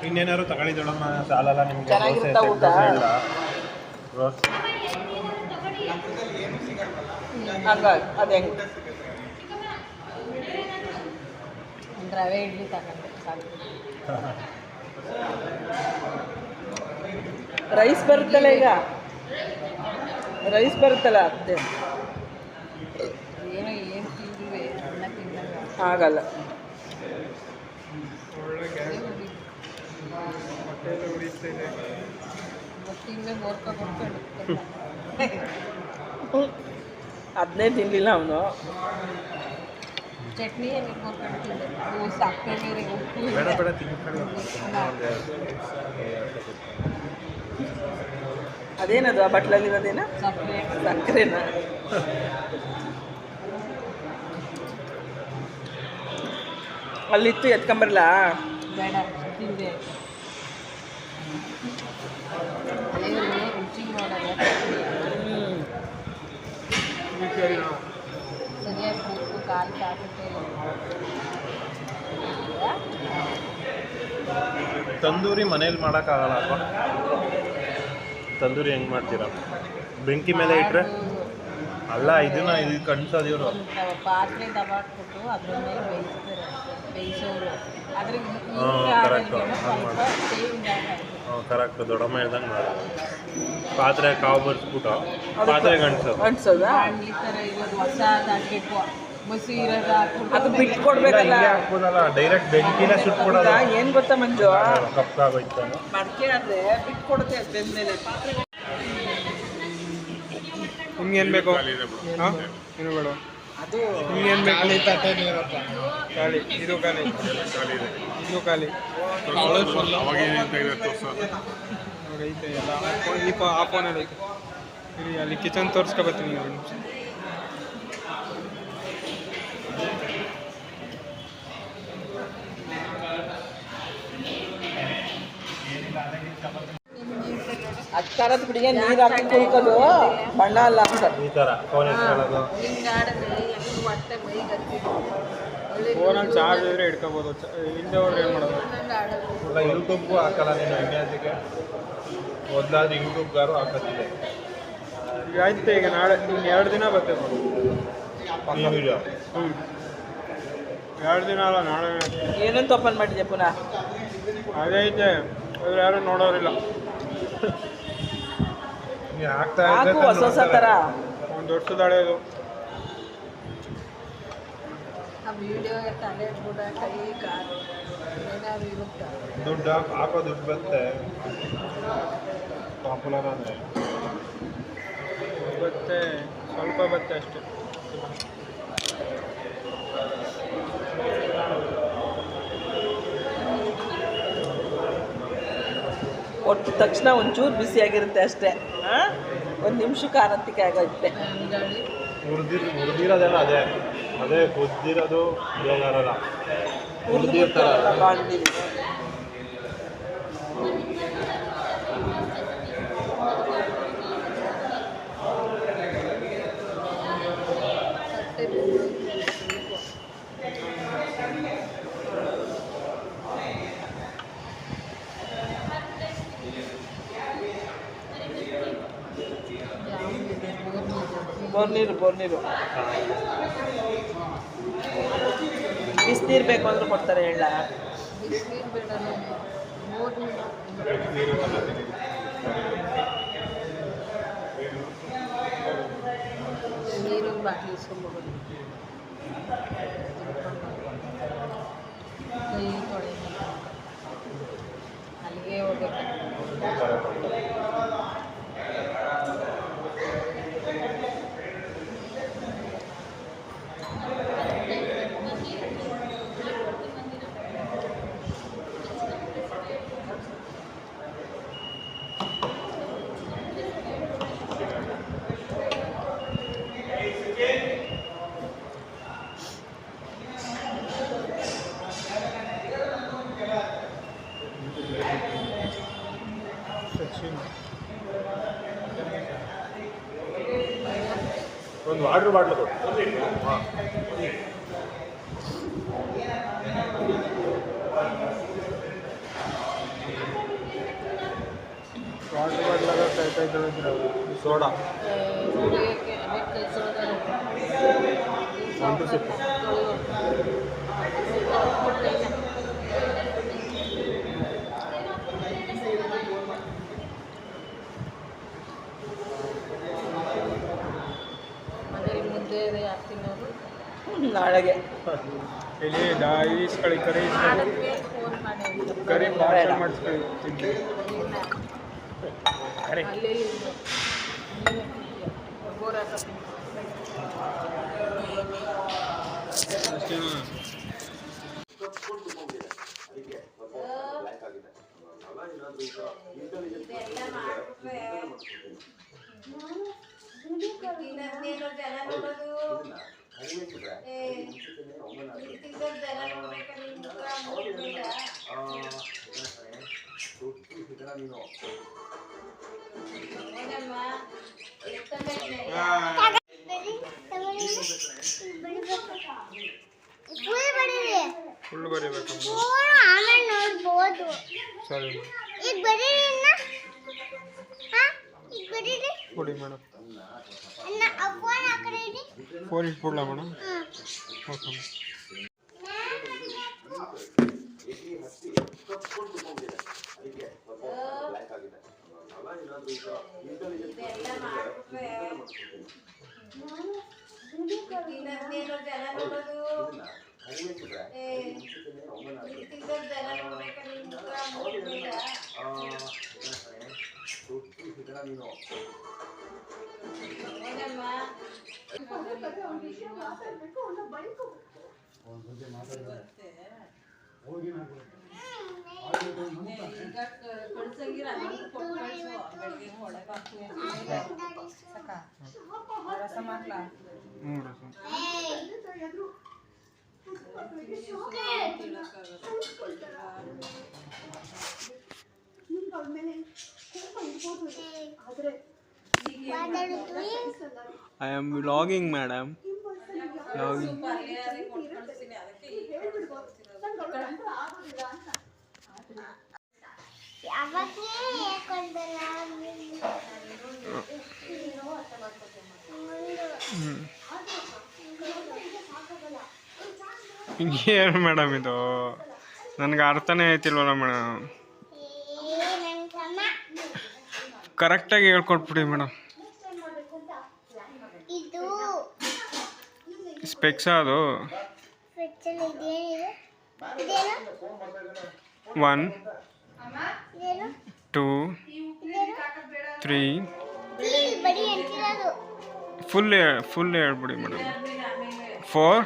ಇನ್ನೇನಾದ್ರು ತಗೊಳ್ಳಿ ದೊಡ್ಡಮ್ಮ ಸಾಲಲ್ಲ ನಿಮಗೆ. ಚೆನ್ನಾಗಿರುತ್ತಾ ಊಟ? ಹಂಗಾಗಿ ಅದೇ ರವೆ ಇಡ್ಲಿ ತಗೊಂಡೆ ಸಾಕು. ರೈಸ್ ಬರುತ್ತಲ್ಲ ಈಗ, ರೈಸ್ ಬರುತ್ತಲ್ಲ ಅದೇ ಏನೋ ಏನು ತಿಂದಿವೆ ಅನ್ನ ತಿನ್ನಲ್ಲ ಆಗಲ್ಲ. ತಿಂದೆ ಬೋರ್ಕೊಂಡು ಅದನ್ನೇ ತಿನ್ನಲಿಲ್ಲ ಅವನು. ಚಟ್ನಿ ಬೋರ್ಕೊಂಡು ತಿಂದೆ. ಸಕ್ಕರೆ ಬೇರೆ ಉಪ್ಪು ಬೇಡ ಬೇಡ ತಿನ್ಕೊಳ್ಳಿ. ಅದೇನದು ಆ ಬಟ್ಲಲ್ಲಿರೋದೇನ? ಸಕ್ಕರೆ ಸಕ್ಕರೆನಾ? ಅಲ್ಲಿತ್ತು ಎತ್ಕೊಂಬರಲ್ಲ? ಬೇಡ ತಿಂದೆ. ದೇವರು ರುಚಿ ನೋಡಲ್ಲ. ಸರಿಯಾಗಿ ಉಪ್ಪು ಕಾಲು ಕಾಗುತ್ತೆ. ತಂದೂರಿ ಮನೇಲಿ ಮಾಡೋಕ್ಕಾಗಲ್ಲ ಅಲ್ವಾ? ತಂದೂರಿ ಹೆಂಗೆ ಮಾಡ್ತೀರಾ? ಬೆಂಕಿ ಮೇಲೆ ಇಟ್ಟರೆ ಅಲ್ಲ, ಇದನ್ನ ಇದು ಕಣ್ಸೋದು ಇವರು. ಪಾತ್ರೆ ದಬಾಟ್ಬಿಟ್ಟು ಅದ್ರ ಮೇಲೆ ಬೇಯಿಸೋರು. ಅದ್ರ ಕರೆಕ್ಟು ಕರೆಕ್ಟು ದೊಡ್ಡಮ್ಮ ಹೇಳ್ದಂಗೆ ಮಾಡೋದು. ಪಾತ್ರೆ ಕಾವು ಬರ್ಸ್ಬಿಟ್ಟು ಪಾತ್ರೆ ಅನ್ಸೋದಾ? ಈ ಥರ ಇರೋದು ಹೊಸದು ಹಾಕ್ಬೇಕು. ಮಸಿ ಇರೋದು ಹಾಕ್ಬಿಟ್ಟು ಅದು ಬಿಟ್ಟು ಕೊಡ್ಬೇಕಲ್ಲ. ಹಾಕ್ಬೋದಲ್ಲ, ಡೈರೆಕ್ಟ್ ಬೆಂಕಿನೇ ಸುಟ್ಬಿಡೋದು. ಏನು ಗೊತ್ತಾ ಮಂಜು, ಕಪ್ಪಾಗೋಯ್ತು. ಮಡಿಕೆ ಆದರೆ ಬಿಟ್ಟು ಕೊಡುತ್ತೆ ಬೆಂದ್ಮೇಲೆ. ನಿಮ್ಗೇನು ಬೇಕು? ಹಾಂ ಏನು ಬೇಡ? ಅದು ನಿಮ್ಗೇನು ಬೇಕು? ಖಾಲಿ ಇದು ಖಾಲಿ ಇದು ಖಾಲಿ ಐತೆ ಎಲ್ಲ. ಆ ಫೋನಲ್ಲಿ ಐತೆ. ಇಲ್ಲಿ ಅಲ್ಲಿ ಕಿಚನ್ ತೋರಿಸ್ಕೊಬತ್ತೀನಿ ಒಂದು ನಿಮಿಷ. ಅಕ್ಕರದ ಬಿಡಿಗೆ ನೀರು ಹಾಕಿ ಕುಯ್ಕೋದು ಬಣ್ಣ ಅಲ್ಲ ಅಂತ. ಈ ಥರ ಫೋನ್ ಎತ್ಕೊಳ್ಳೋದು. ಹಿಂಗಾಡಿದ್ರೆ ಹೆಂಗೆ ಹೊಟ್ಟೆ ಮೈಗೆ ಹತ್ತಿತ್ತು. ಫೋನಲ್ಲಿ ಚಾರ್ಜ್ ಇದ್ರೆ ಇಟ್ಕೋಬೋದು. ಹಿಂದೆ ಹೋದ್ರೆ ಏನು ಮಾಡೋದು? ಇಲ್ಲ ಯೂಟ್ಯೂಬ್ಗೂ ಹಾಕಲ್ಲ ನೀನು ವಿನ್ಯಾಸಕ್ಕೆ. ಮೊದಲಾದ್ರೆ ಯೂಟ್ಯೂಬ್ಗಾರು ಹಾಕೋದಿದೆ. ಈಗ ಆಯ್ತು, ಈಗ ನಾಳೆ ಇನ್ನು 2 ದಿನ ಬರ್ತೇವೆ ಈ ವಿಡಿಯೋ. 2 ದಿನ ಅಲ್ಲ, ನಾಳೆ. ಏನಂತ ಓಪನ್ ಮಾಡಿದ್ಯಾ ಪುನಃ? ಅದೇ ಐತೆ, ಅದ್ರ ಯಾರು ನೋಡೋರಿಲ್ಲ. ನೀವು ಹಾಕ್ತಾ ಹಾಕು ಹೊಸ ಹೊಸ ಥರ. ಒಂದು ವರ್ಷದ ಹಳೆಯದು. ಆ ವಿಡಿಯೋ ತಲೆ ಬುಡ ಕೈ ಕಾಲು ಏನಾದ್ರು ಇರುತ್ತಾ? ದುಡ್ಡು ಹಾಕೋ ದುಡ್ಡು ಬರುತ್ತೆ. ಪಾಪ್ಯುಲರ್ ಅಂದರೆ ಬತ್ತೆ, ಸ್ವಲ್ಪ ಬತ್ತೆ ಅಷ್ಟೇ. ಒಟ್ಟು ತಕ್ಷಣ ಒಂಚೂರು ಬಿಸಿಯಾಗಿರುತ್ತೆ ಅಷ್ಟೇ. 1 ನಿಮಿಷಕ್ಕೆ ಆರಂತಿಕೆ ಆಗುತ್ತೆ. ಹುರಿದಿರೋದೇನೋ ಅದೇ ಕುದ್ದಿರೋದು ಬೇಗಾರಲ್ಲ, ಹುರಿದಿರ್ತಾರಲ್ಲ. ಬಾಂಡಿಲಿ ಬೋರ್ನೀರು ಬಿಸಿನೀರು ಬೇಕು ಅಂದ್ರೂ ಕೊಡ್ತಾರೆ. ಹೇಳ ಬಿಸಿನೀರು ಬೇಡ, ನೀರು ಬಾಟ್ಲಿ ಇಸ್ಕೊಂಡ್ಬೋದು. ಕೈ ತೊಳೆ ಅಲ್ಲಿಗೆ ಹೋಗ್ಬೇಕು. ಒಂದು ವಾಟರ್ ಬಾಟ್ಲು ಕೊಡು. ಹಾಂ, ವಾಟರ್ ಬಾಟ್ಲಾಗ ಕೈ ತೊಳೆದ್ರೆ ಸೋಡಾ ಕುಡಿಯೋಕ್ಕೆ ಅದೇ ಕೈ ತೊಳೆದಾರೆ. ಒಂದು ಸಿಪ್ಪು ಮನೇಲಿ ಮುದ್ದೆ ಇದೆ ಯಾರು ತಿನ್ನೋರು? ನಾಳೆಗೆ ಇಲ್ಲಿ ಈಸ್ಕೊಳ್ಳಿ ಕರಿ ಅದಕ್ಕೆ ಫೋನ್ ಮಾಡಿ ಅಂತ. ಕರಿ ಪಾರ್ಸಲ್ ಮಾಡಿಸ್ಕೊಳ್ಳಿ ತಿಂದು ಇಲ್ಲ. ಅಲ್ಲೇ ಇದ್ದು. ನೀನೇ ತಿಂತೀಯ. ಬೋರ್ ಹಾಕೋ ತಿಂತೀಯ. ಅಷ್ಟೇನಾ ಫುಲ್ ಬರೀಬೇಕಮ್ಮ ಆಮೇಲೆ ನೋಡ್ಬೋದು. ಸರಿ ಈಗ ಬರೀರಿ ಇನ್ನ. ಈಗ ಬರೀರಿ ಕೊಡಿ ಮೇಡಮ್ ಅನ್ನ ಫೋನ್ ಆ ಕಡೆ ಇಡಿ. ಫೋನ್ ಇಟ್ಬಿಡ್ಲಾ ಮೇಡಮ್ ಓಕೆ ಈಗ ಕಳ್ಸಂಗಿರ ಅದನ್ನು ಕೊಟ್ಟು ಕಳಿಸು. ಬೆಳಗ್ಗೆ ಒಳಗೆ ಹಾಕ್ತೀನಿ. ಸಾಕ ರಸ ಮಾಡ್ಲಾ? ಹ್ಞೂ ರಸ I am vlogging, madam. Vlogging. ಯಾವಾಗಲೇ ಹೇಳ್ಕೊಂಡಲ್ಲ ಏನು ಮೇಡಮ್ ಇದು ನನಗೆ ಅರ್ಥನೇ ಆಯ್ತಿಲ್ವಲ್ಲ ಮೇಡಮ್ ಕರೆಕ್ಟಾಗಿ ಹೇಳ್ಕೊಟ್ಬಿಡಿ ಮೇಡಮ್ ಇದು ಸ್ಪೆಕ್ಸ್ ಅದು ಸ್ಪೆಷಲ್ ಇದೇನಿದೆ ಇದೇನು 1 ಇದೇನು 2 3 ಬರೀ ಅಂತಿರೋದು ಫುಲ್ ಹೇಳ್ಬಿಡಿ ಮೇಡಮ್ 4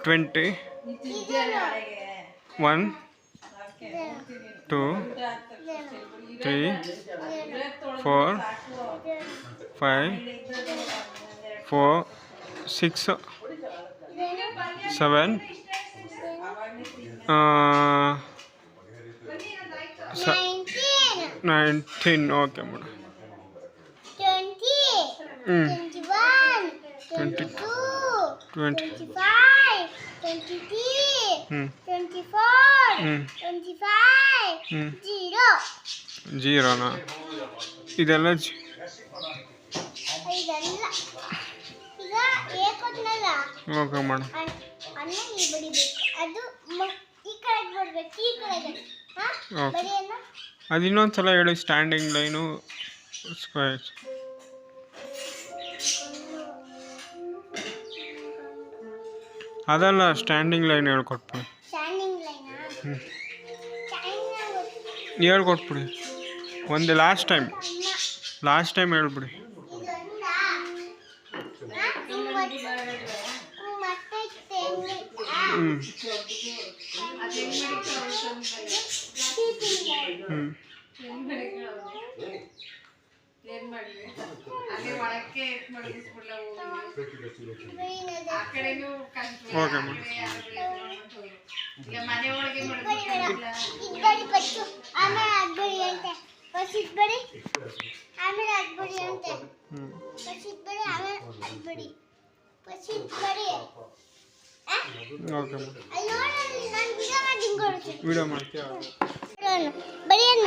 20 1 2 3 4 5 4 6 7 19 ಓಕೆ ಮೇಡಮ್ 20 21 22 25 23 24 25 ಜೀರೋನಾ ಇದೆಲ್ಲ ಇದೆಲ್ಲ ಈಗ ಏಕೊಟ್ನಲ್ಲ ಓಕೆ ಮೇಡಮ್ ಅನ್ನ ಈ ಬಡಿಬೇಕು ಅದು ಈ ಕಡೆ ಬಡ್ಬೇಕು ಈ ಕಡೆಗೆ ಓಕೆ ಬಡಿ ಅನ್ನ ಅದು ಇನ್ನೊಂದ್ಸಲ ಹೇಳಿ ಸ್ಟ್ಯಾಂಡಿಂಗ್ ಲೈನು ಸ್ಕ್ವೇರ್ ಅದಲ್ಲ ಸ್ಟ್ಯಾಂಡಿಂಗ್ ಲೈನ್ ಹೇಳ್ಕೊಟ್ಬಿಡಿ ಸ್ಟ್ಯಾಂಡಿಂಗ್ ಲೈನಾ ಹೇಳ್ಕೊಟ್ಬಿಡಿ ಒಂದು ಲಾಸ್ಟ್ ಟೈಮ್ ಹೇಳ್ಬಿಡಿ ಏನ್ ಮಾಡ್ಲಿ ಅಲ್ಲೇ ಒಳಕ್ಕೆ ಮಡಗಿಸ್ಬಿಡ್ಲ ಆ ಕಡೆನೂ ಓಕೆ ಮೇಡಮ್ ಈಗ ಮನೆ ಒಳಗೆ ಮಡಗಿಸ್ಬಿಡ್ಲ ಆಮೇಲೆ ಆಗ್ಬೇಡಿ ಅಂತೆ ಫಸ್ಟ್ ಇಟ್ಬೇಡಿ ಆಮೇಲೆ ಆಗ್ಬೇಡಿ ಅಂತೆ ಫಸ್ಟ್ ಇಟ್ಬೇಡಿ ಆಮೇಲೆ ಆಗ್ಬೇಡಿ ಫಸ್ಟ್ ಇಟ್ಬೇಡಿ ಓಕೆ ಮೇಡಮ್ ಅಲ್ಲಿ ನೋಡಿ ನಾನು ವಿಡಿಯೋ ಮಾಡಿ ವಿಡಿಯೋ ಮಾಡ್ತೀವಿ ಬಡಿಯೋಣ ಬಡಿಯೋಣ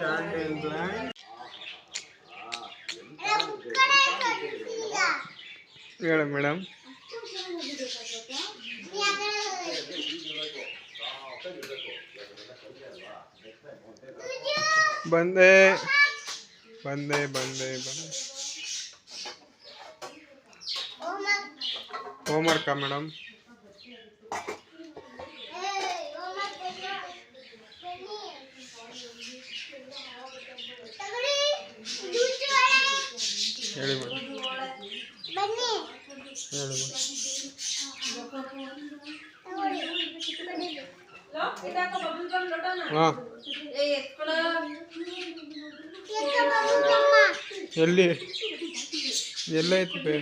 ಕ್ಯಾಂಡಲ್ ಲೈಟ್ ಹೇಳಿ ಮೇಡಮ್. ಬಂದೆ ಬಂದೆ ಬಂದೆ ಬಂದೆ. ಹೋಮ್ವರ್ಕಾ ಮೇಡಮ್? ಹೇಳಿ ಮೇಡಮ್. ಹೇಳಿ ಮೇಡಮ್. ಹಾಂ ಎಲ್ಲಿ ಎಲ್ಲೈತಿ ಬೇ?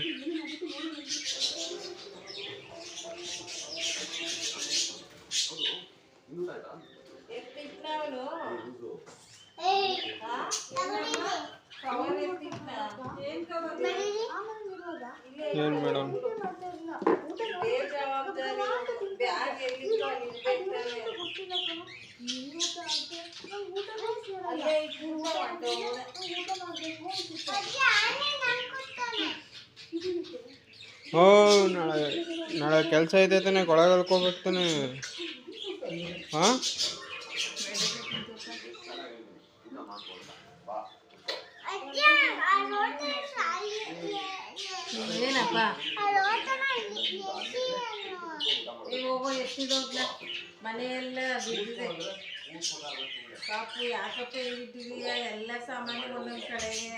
ಏನು ಮೇಡಮ್? ಓ ನಾಳೆ ಕೆಲಸ ಐತೆ ತಾನೆ, ಕೊಳಗಲ್ಕ್ ಹೋಗ್ಬೇಕು ತಾನೆ. ಹಾಂ ಏನಪ್ಪ ಈಗ ಹೋಗೋ ಎತ್ತಿದೋಗ್ಲ ಮನೆಯೆಲ್ಲ ಬಿದ್ದಿದೆ. ಪಾಪು ಯಾಕಪ್ಪ ಇಟ್ಟಿದೀಯ ಎಲ್ಲ ಸಾಮಾನು ಒಂದೊಂದು ಕಡೆಗೆ.